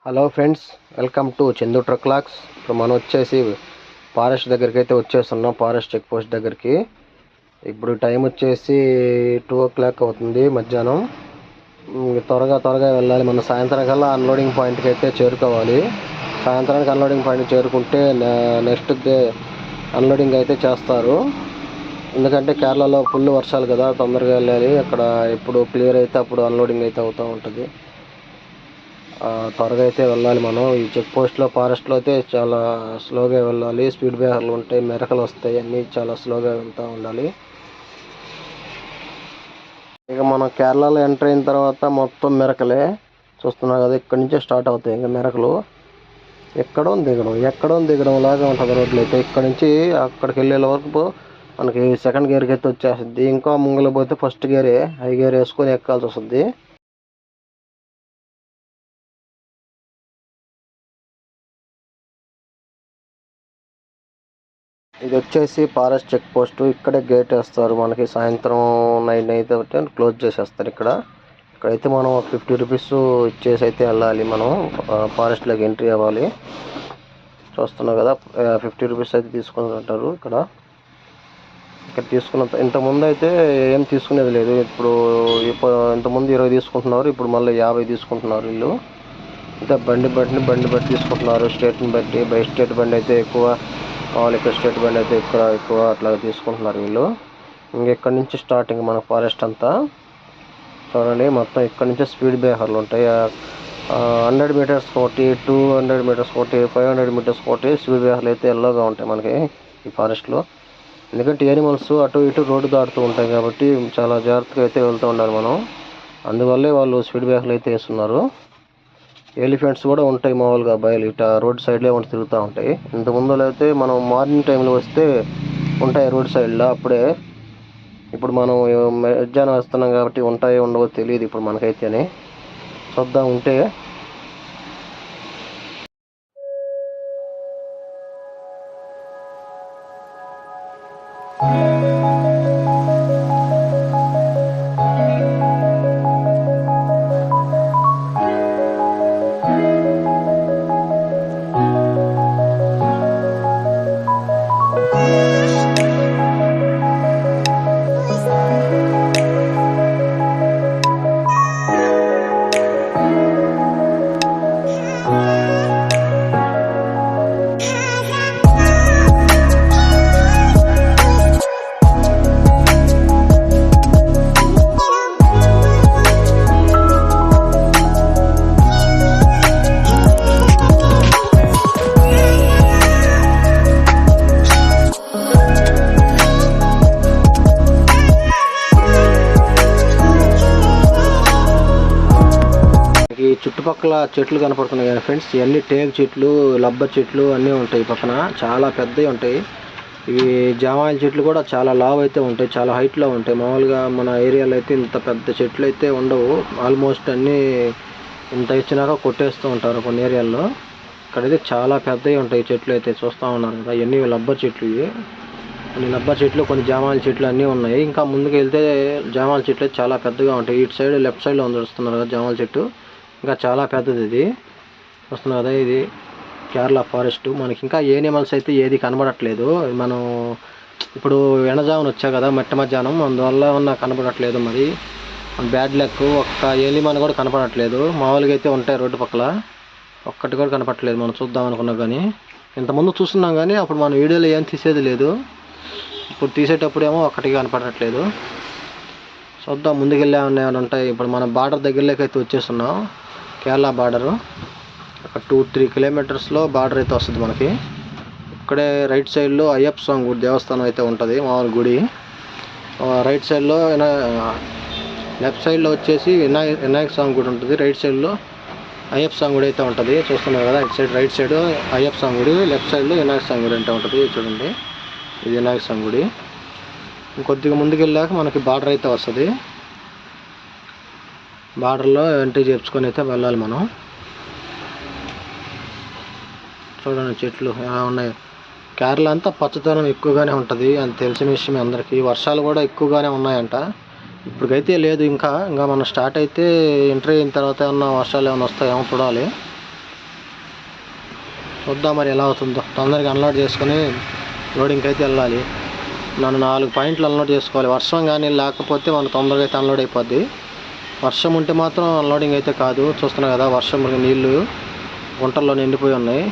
Hello friends, welcome to Chandu truck lakhs. ఇప్పుడు మనం వచ్చేసి ఫారెస్ట్ దగ్గరికి అయితే వచ్చేస్తున్నాం. ఫారెస్ట్ చెక్ పోస్ట్ దగ్గరికి. ఇప్పుడు టైం వచ్చేసి 2 o'clock అవుతుంది మధ్యాహ్నం. త్వరగా వెళ్ళాలి. మనం సాయంత్రం కల్లా అన్లోడింగ్ పాయింట్కి అయితే చేరుకోవాలి. సాయంత్రానికి అన్లోడింగ్ పాయింట్కి చేరుకుంటే నెక్స్ట్ డే అన్లోడింగ్ అయితే చేస్తారు. ఎందుకంటే కేరళలో ఫుల్ వర్షాలు కదా, తొందరగా వెళ్ళాలి. అక్కడ ఎప్పుడు క్లియర్ అయితే అప్పుడు అన్లోడింగ్ అయితే అవుతూ ఉంటుంది. త్వరగా అయితే వెళ్ళాలి మనం. ఈ చెక్ పోస్ట్లో ఫారెస్ట్లో అయితే చాలా స్లోగా వెళ్ళాలి. స్పీడ్ బ్రేకర్లు ఉంటాయి, మెరకలు వస్తాయి, అన్నీ చాలా స్లోగా వెళ్తూ ఉండాలి. ఇక మనం కేరళలో ఎంటర్ అయిన తర్వాత మొత్తం మెరకలే చూస్తున్నారు కదా. ఇక్కడి నుంచే స్టార్ట్ అవుతాయి ఇంకా మెరకలు. ఎక్కడో దిగడం లాగా ఉంటుంది రోడ్లు అయితే. ఇక్కడ నుంచి అక్కడికి వెళ్ళే వరకు మనకి సెకండ్ గేర్కి అయితే వచ్చేస్తుంది. ఇంకా ముంగలు పోతే ఫస్ట్ గేరే, హై గేర్ వేసుకొని ఎక్కాల్సి వస్తుంది. ఇది వచ్చేసి ఫారెస్ట్ చెక్ పోస్ట్. ఇక్కడే గేట్ వేస్తారు మనకి. సాయంత్రం 9 అయితే క్లోజ్ చేసేస్తారు. ఇక్కడైతే మనం 50 రూపీస్ ఇచ్చేసి అయితే వెళ్ళాలి. మనం ఫారెస్ట్లోకి ఎంట్రీ అవ్వాలి. చూస్తున్నాం కదా, 50 రూపీస్ అయితే తీసుకుంటారు ఇక్కడ తీసుకున్న. ఇంతకుముందు అయితే ఏం తీసుకునేది లేదు. ఇప్పుడు ఇంతకుముందు 20 తీసుకుంటున్నారు, ఇప్పుడు మళ్ళీ 50 తీసుకుంటున్నారు వీళ్ళు. అంటే బండి బట్టి తీసుకుంటున్నారు. స్టేట్ని బట్టి. బై స్టేట్ బండి అయితే ఎక్కువ, ఇక్కడ స్టేట్ బండి అయితే ఎక్కువ అట్లా తీసుకుంటున్నారు వీళ్ళు. ఇక్కడ నుంచి స్టార్టింగ్ మన ఫారెస్ట్ అంతా చూడండి. మొత్తం ఇక్కడ నుంచే స్పీడ్ బ్రేకర్లు ఉంటాయి. 100 మీటర్స్ ఒకటి, 200 మీటర్స్ ఒకటి, 500 మీటర్స్ ఒకటి స్పీడ్ బ్రేకర్లు అయితే ఎల్లోగా ఉంటాయి మనకి ఈ ఫారెస్ట్లో. ఎందుకంటే యానిమల్స్ అటు ఇటు రోడ్డు దాటుతూ ఉంటాయి కాబట్టి చాలా జాగ్రత్తగా అయితే వెళ్తూ ఉండాలి మనం. అందువల్లే వాళ్ళు స్పీడ్ బ్రేకర్లు అయితే వేస్తున్నారు. ఎలిఫెంట్స్ కూడా ఉంటాయి మామూలుగా బయలు ఇట రోడ్ సైడ్లే ఉండి తిరుగుతూ ఉంటాయి. ఇంతకుముందులో అయితే మనం మార్నింగ్ టైంలో వస్తే ఉంటాయి రోడ్ సైడ్లో అప్పుడే. ఇప్పుడు మనం మధ్యాహ్నం వస్తున్నాం కాబట్టి ఉంటాయో ఉండవో తెలియదు ఇప్పుడు మనకైతేనే. చూద్దాం ఉంటే. ఈ చుట్టుపక్కల చెట్లు కనపడుతున్నాయి కదా ఫ్రెండ్స్, ఇవన్నీ టేకు చెట్లు, రబ్బర్ చెట్లు అన్నీ ఉంటాయి పక్కన. చాలా పెద్దవి ఉంటాయి. ఇవి జామాయిల చెట్లు కూడా చాలా లావు అయితే ఉంటాయి, చాలా హైట్లో ఉంటాయి. మామూలుగా మన ఏరియాలో అయితే ఇంత పెద్ద చెట్లు అయితే ఉండవు. ఆల్మోస్ట్ అన్నీ ఇంత ఇచ్చినాక కొట్టేస్తూ ఉంటారు కొన్ని ఏరియాల్లో. ఇక్కడైతే చాలా పెద్దవి ఉంటాయి చెట్లు అయితే చూస్తూ ఉన్నారు కదా. ఇవన్నీ రబ్బర్ చెట్లు. ఇవి కొన్ని రబ్బర్ చెట్లు, కొన్ని జామాయిల చెట్లు అన్నీ ఉన్నాయి. ఇంకా ముందుకు వెళ్తే జామాయిల చెట్లు అయితే చాలా పెద్దగా ఉంటాయి. ఇటు సైడ్ లెఫ్ట్ సైడ్లో చూస్తున్నారు కదా జామాయిల చెట్టు, ఇంకా చాలా పెద్దది. ఇది వస్తున్నారు కదా, ఇది కేరళ ఫారెస్ట్. మనకి ఇంకా ఏనిమల్స్ అయితే ఏది కనబడట్లేదు. మనం ఇప్పుడు ఎండజామున వచ్చా కదా మట్ట మధ్యాహ్నం, అందువల్ల నాకు కనబడట్లేదు. మరి బ్యాడ్ లక్. ఒక్క ఏలిమన్ కూడా కనపడట్లేదు. మామూలుగా అయితే ఉంటాయి రోడ్డు పక్కల, ఒక్కటి కూడా కనపడట్లేదు. మనం చూద్దాం అనుకున్నాం కానీ, ఇంతకుముందు చూస్తున్నాం కానీ అప్పుడు మన వీడియోలో ఏం తీసేది లేదు. ఇప్పుడు తీసేటప్పుడేమో ఒక్కటి కనపడట్లేదు. చూద్దాం ముందుకెళ్ళే ఏమైనా ఉంటాయి. ఇప్పుడు మన బార్డర్ దగ్గరలోకి అయితే వచ్చేస్తున్నాం. కేరళ బార్డరు అక్కడ 2-3 కిలోమీటర్స్లో బార్డర్ అయితే వస్తుంది మనకి. ఇక్కడే రైట్ సైడ్లో అయ్యప్ప స్వామి గుడి దేవస్థానం అయితే ఉంటుంది, మామూలు గుడి. రైట్ సైడ్లో లెఫ్ట్ సైడ్లో వచ్చేసి వినాయక స్వామి గుడి ఉంటుంది. రైట్ సైడ్లో అయ్యప్ప స్వామి గుడి అయితే ఉంటుంది. చూస్తున్నారు కదా, రైట్ సైడ్ అయ్యప్ప స్వామి గుడి, లెఫ్ట్ సైడ్లో వినాయక స్వామి గుడి అంటే ఉంటుంది. చూడండి, ఇది వినాయక స్వామి గుడి. కొద్దిగా ముందుకు వెళ్ళాక మనకి బార్డర్ అయితే వస్తుంది. బార్డర్లో ఎంట్రీ చేర్చుకొని అయితే వెళ్ళాలి మనం. చూడండి చెట్లు ఎలా ఉన్నాయి. కేరళ అంతా పచ్చదనం ఎక్కువగానే ఉంటుంది, అని తెలిసిన విషయం అందరికీ. వర్షాలు కూడా ఎక్కువగానే ఉన్నాయంట. ఇప్పటికైతే లేదు. ఇంకా మనం స్టార్ట్ అయితే ఎంట్రీ అయిన తర్వాత ఏమన్నా వర్షాలు ఏమైనా వస్తాయేమో చూడాలి. చూద్దాం మరి ఎలా అవుతుందో. తొందరగా అన్లోడ్ చేసుకొని లోడింగ్కి అయితే వెళ్ళాలి. నన్ను 4 పాయింట్లు అన్లోడ్ చేసుకోవాలి. వర్షం కానీ లేకపోతే మనకు తొందరగా అయితే అన్లోడ్ అయిపోద్ది. వర్షం ఉంటే మాత్రం అన్లోడింగ్ అయితే కాదు. చూస్తున్నా కదా వర్షం నీళ్ళు గుంటల్లో నిండిపోయి ఉన్నాయి.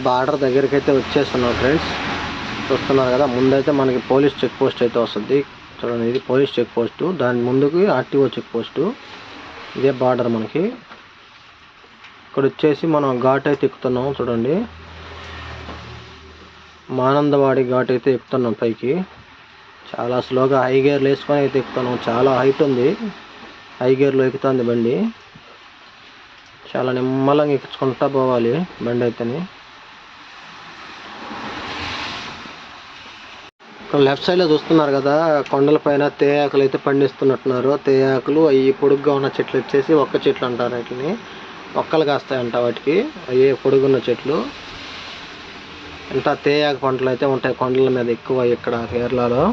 బార్డర్ దగ్గరికి అయితే వచ్చేస్తున్నాం ఫ్రెండ్స్. చూస్తున్నారు కదా ముందైతే మనకి పోలీస్ చెక్ పోస్ట్ అయితే వస్తుంది. చూడండి ఇది పోలీస్ చెక్ పోస్టు, దాని ముందుకి ఆర్టీఓ చెక్ పోస్టు. ఇదే బార్డర్ మనకి. ఇక్కడ వచ్చేసి మనం ఘాట్ అయితే ఎక్కుతున్నాం. చూడండి మానందవాడి ఘాట్ అయితే ఎక్కుతున్నాం పైకి. చాలా స్లోగా హై గేర్లు వేసుకొని అయితే ఎక్కుతున్నాం. చాలా హైట్ ఉంది, హై గేర్లో ఎక్కుతుంది బండి. చాలా నిమ్మలంగా ఎక్కించుకుంటా పోవాలి బండి అయితేని. లెఫ్ట్ సైడ్లో చూస్తున్నారు కదా కొండల పైన తేయాకులు అయితే పండిస్తున్నట్టున్నారు. తేయాకులు అవి పొడుగ్గా ఉన్న చెట్లు వచ్చేసి ఒక్క చెట్లు అంటారు. వాటిని ఒక్కలు కాస్తాయంట. వాటికి అవి పొడుగున్న చెట్లు. ఇంకా తేయాకు పంటలు అయితే ఉంటాయి కొండల మీద ఎక్కువ ఇక్కడ కేరళలో.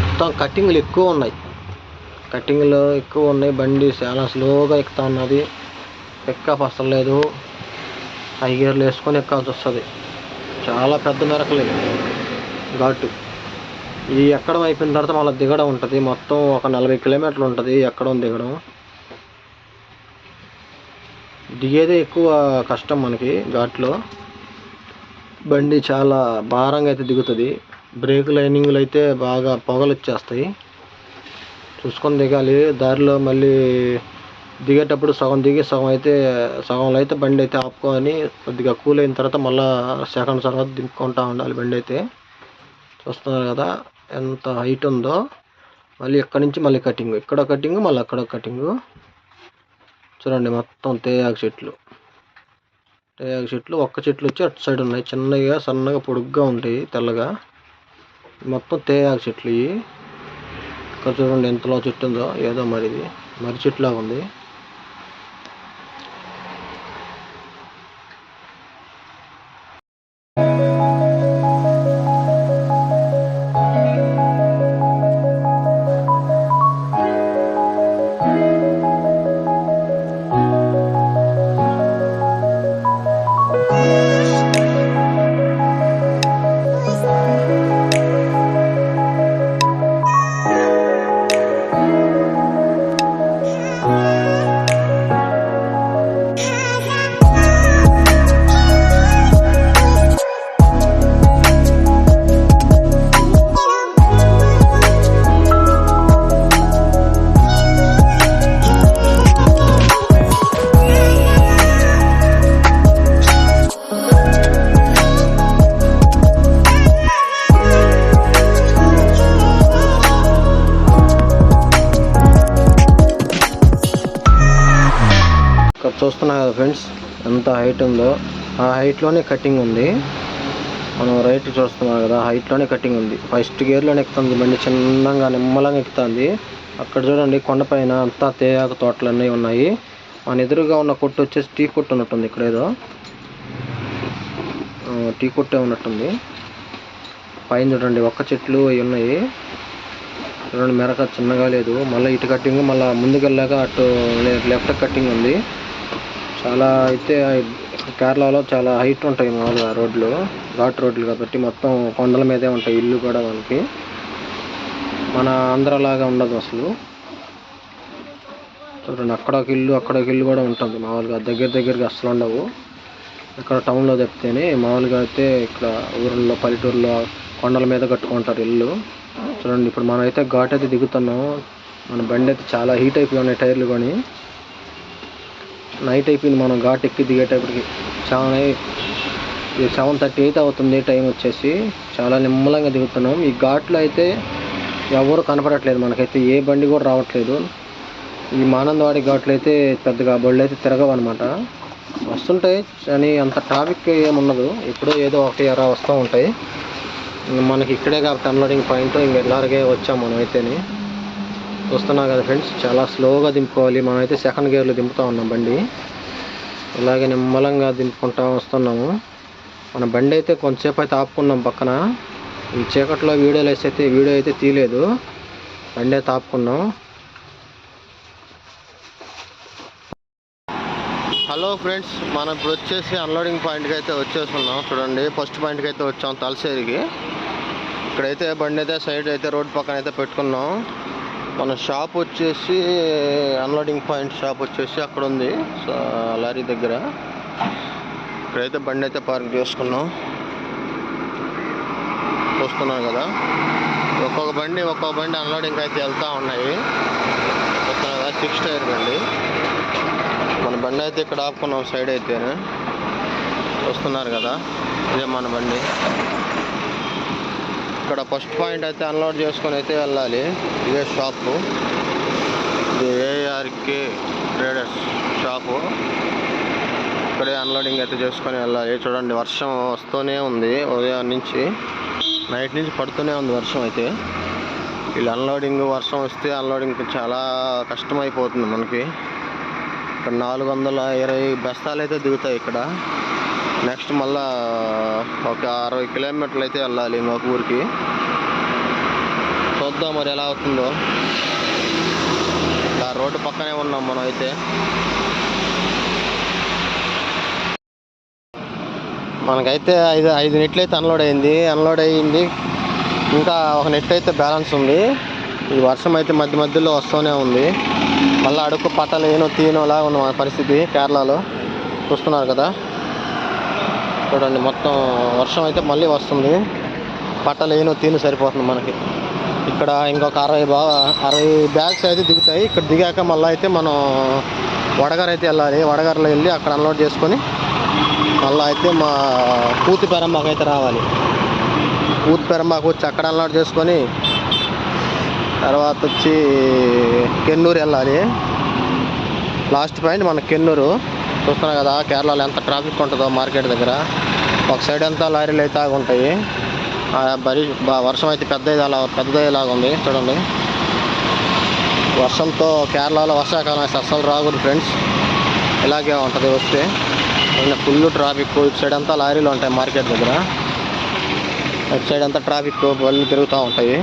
మొత్తం కట్టింగ్లు ఎక్కువ ఉన్నాయి. కట్టింగ్లు ఎక్కువ ఉన్నాయి. బండి చాలా స్లోగా ఎక్కుతా ఉన్నది. పికప్ అసలు లేదు. హై గేర్లు వేసుకొని ఎక్కాల్సి వస్తుంది. చాలా పెద్ద మెరకలు ఘాటు. ఈ ఎక్కడం అయిపోయిన తర్వాత మళ్ళీ దిగడం ఉంటుంది. మొత్తం ఒక 40 కిలోమీటర్లు ఉంటుంది ఎక్కడం దిగడం. దిగేదే ఎక్కువ కష్టం మనకి ఘాట్లో. బండి చాలా భారంగా అయితే దిగుతుంది. బ్రేక్ లైనింగ్లు అయితే బాగా పొగలు వచ్చేస్తాయి. చూసుకొని దిగాలి. దారిలో మళ్ళీ దిగేటప్పుడు సగం దిగి సగంలో అయితే బండి అయితే ఆపుకొని కొద్దిగా కూల్ అయిన తర్వాత మళ్ళీ సెకండ్ తర్వాత దింపుకుంటూ ఉండాలి బండి అయితే. చూస్తున్నారు కదా ఎంత హైట్ ఉందో. మళ్ళీ ఇక్కడి నుంచి మళ్ళీ కటింగ్, ఇక్కడ కటింగ్, మళ్ళీ అక్కడ కటింగ్. చూడండి మొత్తం తేయాకు చెట్లు. తేయాకు చెట్లు ఒక్క చెట్లు వచ్చి అటు సైడ్ ఉన్నాయి. చిన్నగా సన్నగా పొడుగ్గా ఉంటాయి తెల్లగా. మొత్తం తేయాకు చెట్లు ఇవి. ఇక్కడ చూడండి ఎంతలో చెట్టు ఉందో. ఏదో మరి ఇది మర్రి చెట్టులాగా ఉంది. చూస్తున్నా కదా ఫ్రెండ్స్ ఎంత హైట్ ఉందో. ఆ హైట్లోనే కటింగ్ ఉంది. మనం రైట్ చూస్తున్నాం కదా హైట్లోనే కటింగ్ ఉంది. ఫస్ట్ గేర్లోనే ఎక్కుతుంది బండి. చిన్నగా నిమ్మలంగా ఎక్కుతుంది. అక్కడ చూడండి కొండపైన అంతా తేయాకు తోటలు అన్నీ ఉన్నాయి. మన ఎదురుగా ఉన్న కొట్టు వచ్చేసి టీ కొట్టు ఉన్నట్టుంది. ఇక్కడ ఏదో టీ కొట్టే ఉన్నట్టుంది. పైన చూడండి ఒక్క చెట్లు అవి ఉన్నాయి. చూడండి మెరక చిన్నగా లేదు. మళ్ళీ ఇటు కట్టింగ్, మళ్ళీ ముందుకెళ్ళాక అటు లెఫ్ట్ కట్టింగ్ ఉంది. చాలా అయితే కేరళలో చాలా హైట్ ఉంటాయి మామూలుగా రోడ్లు, ఘాట్ రోడ్లు కాబట్టి మొత్తం కొండల మీదే ఉంటాయి. ఇల్లు కూడా మనకి మన ఆంధ్రలాగా ఉండదు అసలు. చూడండి అక్కడొక ఇల్లు కూడా ఉంటుంది మామూలుగా. దగ్గరగా అసలు ఉండవు. ఇక్కడ టౌన్లో తప్పితేనే మామూలుగా అయితే ఇక్కడ ఊర్లలో పల్లెటూరులో కొండల మీద కట్టుకుంటారు ఇల్లు. చూడండి ఇప్పుడు మనం అయితే ఘాట్ అయితే దిగుతున్నాం. మన బండి అయితే చాలా హీట్ అయిపోయి ఉన్నాయి టైర్లు కొని. నైట్ అయిపోయింది. మనం ఘాట్ ఎక్కి దిగేటప్పటికి 7:30 అయితే అవుతుంది టైం వచ్చేసి. చాలా నిమ్మలంగా దిగుతున్నాం. ఈ ఘాట్లో అయితే ఎవరు కనపడట్లేదు మనకైతే. ఏ బండి కూడా రావట్లేదు. ఈ మానందవాడి ఘాట్లో అయితే పెద్దగా బళ్ళు అయితే తిరగవు అనమాట. వస్తుంటాయి కానీ అంత ట్రాఫిక్ ఏముండదు. ఎప్పుడో ఏదో ఒకటి అలా వస్తూ ఉంటాయి. మనకి ఇక్కడే కాబట్టి అన్లోడింగ్ పాయింట్. ఇంక ఎల్లారగే వచ్చాం మనం అయితేని. చూస్తున్నాం కదా ఫ్రెండ్స్, చాలా స్లోగా దింపుకోవాలి. మనమైతే సెకండ్ గేర్లో దింపుతూ ఉన్నాం బండి. ఇలాగే నిమ్మలంగా దింపుకుంటూ వస్తున్నాము. మన బండి అయితే కొంతసేపు అయితే ఆపుకున్నాం పక్కన. ఈ చీకట్లో వీడియో అయితే తీయలేదు, బండి అయితే ఆపుకున్నాం. హలో ఫ్రెండ్స్, మనం ఇప్పుడు వచ్చేసి అన్లోడింగ్ పాయింట్కి అయితే వచ్చేస్తున్నాం. చూడండి, ఫస్ట్ పాయింట్కి అయితే వచ్చాం, తలసేరికి. ఇక్కడైతే బండి అయితే సైడ్ అయితే రోడ్ పక్కన అయితే పెట్టుకున్నాం. మన షాప్ వచ్చేసి అన్లోడింగ్ పాయింట్ షాప్ వచ్చేసి అక్కడ ఉంది, లారీ దగ్గర. ఇక్కడైతే బండి అయితే పార్క్ చేసుకున్నాం. చూస్తున్నాం కదా, ఒక్కొక్క బండి అన్లోడింగ్ అయితే వెళ్తూ ఉన్నాయి. చూస్తున్నాం కదా, 6 టైర్ బండి. మన బండి అయితే ఇక్కడ ఆపుకున్నాం సైడ్ అయితే. చూస్తున్నారు కదా, ఇదే మన బండి. ఇక్కడ ఫస్ట్ పాయింట్ అయితే అన్లోడ్ చేసుకొని అయితే వెళ్ళాలి. ఇదే షాపు, ఇది ఏఆర్కే ట్రేడర్స్ షాపు. ఇక్కడే అన్లోడింగ్ అయితే చేసుకొని వెళ్ళాలి. చూడండి, వర్షం వస్తూనే ఉంది, ఉదయం నుంచి నైట్ నుంచి పడుతూనే ఉంది వర్షం అయితే. వీళ్ళు అన్లోడింగ్, వర్షం వస్తే అన్లోడింగ్ చాలా కష్టమైపోతుంది మనకి. ఇక్కడ 420 బస్తాలు అయితే దిగుతాయి ఇక్కడ. నెక్స్ట్ మళ్ళా ఒక 60 కిలోమీటర్లు అయితే వెళ్ళాలి ఇంకొక ఊరికి. చూద్దాం మరి ఎలా అవుతుందో. ఆ రోడ్డు పక్కనే ఉన్నాం మనం అయితే. మనకైతే ఐదు నెట్లు అయితే అన్లోడ్ అయింది. ఇంకా ఒక నెట్ అయితే బ్యాలెన్స్ ఉంది. ఈ వర్షం అయితే మధ్యలో వస్తూనే ఉంది. మళ్ళీ అడుక్కు పట్టలేను తీయనులా ఉన్న మన పరిస్థితి కేరళలో. చూస్తున్నారు కదా, చూడండి, మొత్తం వర్షం అయితే మళ్ళీ వస్తుంది. పట్టలేను తీను సరిపోతుంది మనకి. ఇక్కడ ఇంకొక 60 బ్యాగ్స్ అయితే దిగుతాయి. ఇక్కడ దిగాక మళ్ళీ అయితే మనం వడగర్ అయితే వెళ్ళాలి. వడగర్లో వెళ్ళి అక్కడ అన్లోడ్ చేసుకొని మళ్ళీ అయితే మా పూతి పెరంబాకు అయితే రావాలి. పూతి పెరంబాకు వచ్చి అక్కడ అన్లోడ్ చేసుకొని తర్వాత వచ్చి కెన్నూరు వెళ్ళాలి. లాస్ట్ పాయింట్ మన కెన్నూరు. చూస్తున్నాం కదా, కేరళలో ఎంత ట్రాఫిక్ ఉంటుందో మార్కెట్ దగ్గర. ఒక సైడ్ అంతా లారీలు అయితే ఆగి ఉంటాయి. వర్షం అయితే పెద్దదిలాగా ఉంది. చూడండి, వర్షంతో కేరళలో వర్షాకాలం అయితే అస్సలు రాకూడదు ఫ్రెండ్స్. ఇలాగే ఉంటుంది వస్తే. Full traffic. ఇటు సైడ్ అంతా లారీలు ఉంటాయి మార్కెట్ దగ్గర, ఇటు సైడ్ అంతా ట్రాఫిక్ బళ్ళు తిరుగుతూ ఉంటాయి.